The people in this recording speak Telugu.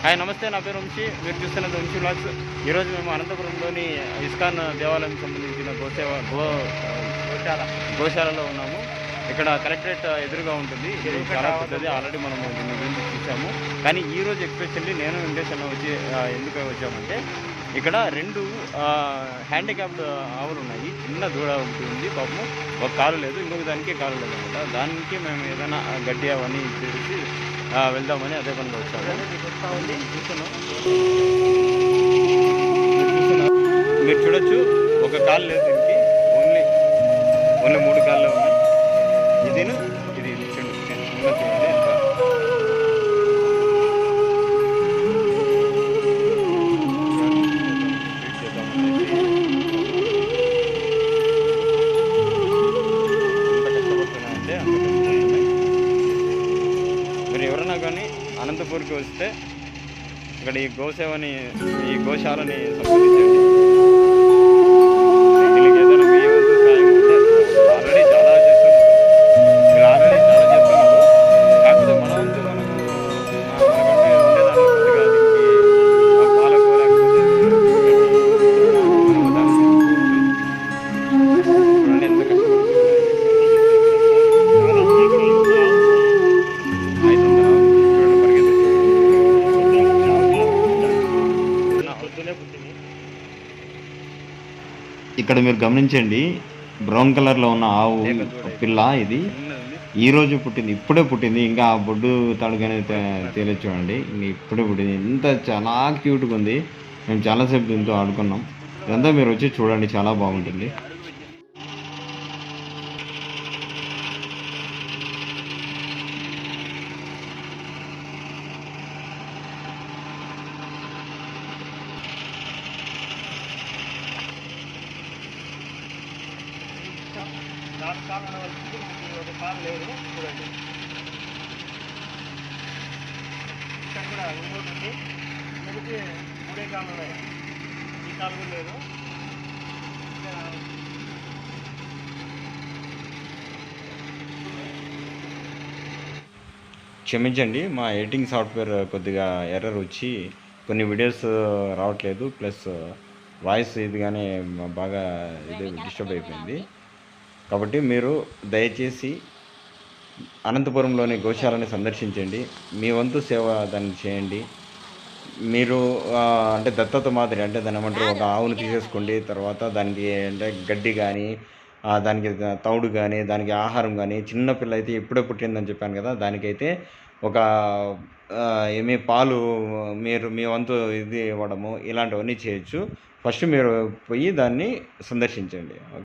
హాయ్ నమస్తే, నా పేరు వంశీ. మీరు చూస్తున్నది వంశీ వ్లాగ్స్. ఈరోజు మేము అనంతపురంలోని ఇస్కాన్ దేవాలయం సంబంధించిన గోశాలలో ఉన్నాము. ఇక్కడ కలెక్టరేట్ ఎదురుగా ఉంటుంది. ఇది చాలా పెద్దది, ఆల్రెడీ మనము దీని గురించి చూసాము. కానీ ఈరోజు ఎస్పెషల్లీ నేను వెంకటేశ్వర వచ్చి ఎందుకు వచ్చామంటే, ఇక్కడ 2 హ్యాండిక్యాప్డ్ ఆవులు ఉన్నాయి. చిన్న దూడ ఒకటి ఉంది, పాపము ఒక కాలు లేదు, ఇంకొక దానికి కాలు లేదు అనమాట. దానికి మేము ఏదైనా గడ్డి అవన్నీ ఇచ్చేసి వెళ్దామని అదే పనిగా వచ్చాము. మీరు చూడొచ్చు, ఒక కాలు లేదు దీనికి, ఓన్లీ 3 కాళ్ళే ఉన్నాయి. ఇది చిన్న తీయండి. మీరు ఎవరైనా కానీ అనంతపూర్కి వస్తే ఇక్కడ ఈ గోశాలని సంప్రదించండి. వీళ్ళకి ఏదైనా మీ వంతు సాయం ఉంటే ఆల్రెడీ చాలా చేస్తున్నారు. కాకపోతే మన వంతు మనకంటే ఉండేదాన్ని కొద్దిగా దీనికి పాలకు లేకపోతే చూడండి ఎంత కష్టపడుతుంది. 500 పరిగెత్తి ఇక్కడ మీరు గమనించండి, బ్రౌన్ కలర్లో ఉన్న ఆవు పిల్ల ఇది ఈరోజు పుట్టింది, ఇప్పుడే పుట్టింది. ఇంకా ఆ బొడ్డు తడుగానే తేలేదు చూడండి. ఇంక ఇప్పుడే పుట్టింది. ఇంత చాలా క్యూట్గా ఉంది. మేము చాలాసేపు దీంతో ఆడుకున్నాం. ఇదంతా మీరు వచ్చి చూడండి, చాలా బాగుంటుంది. ఒక కాలు లేదు చూడండి. ఇక్కడ కూడా ఇంకోటి ఉంది, ఇంకొకటి 3 కాళ్ళు ఉన్నాయి. ఈ కాలు కూడా లేదు. క్షమించండి, మా ఎడిటింగ్ సాఫ్ట్వేర్ కొద్దిగా ఎర్రర్ వచ్చి కొన్ని వీడియోస్ రావట్లేదు, ప్లస్ వాయిస్ ఇదిగానే బాగా ఇది డిస్టర్బ్ అయిపోయింది. కాబట్టి మీరు దయచేసి అనంతపురంలోని గోశాలని సందర్శించండి. మీ వంతు సేవ దాన్ని చేయండి. మీరు అంటే దత్తత మాదిరి, అంటే దాని ఏమంటారు, ఒక ఆవును తీసేసుకోండి. తర్వాత దానికి అంటే గడ్డి కానీ, దానికి తౌడు కానీ, దానికి ఆహారం కానీ, చిన్నపిల్ల అయితే ఇప్పుడే పుట్టిందని చెప్పాను కదా, దానికైతే ఒక ఏమీ పాలు మీరు మీ వంతు ఇది ఇవ్వడము, ఇలాంటివన్నీ చేయొచ్చు. ఫస్ట్ మీరు పోయి దాన్ని సందర్శించండి.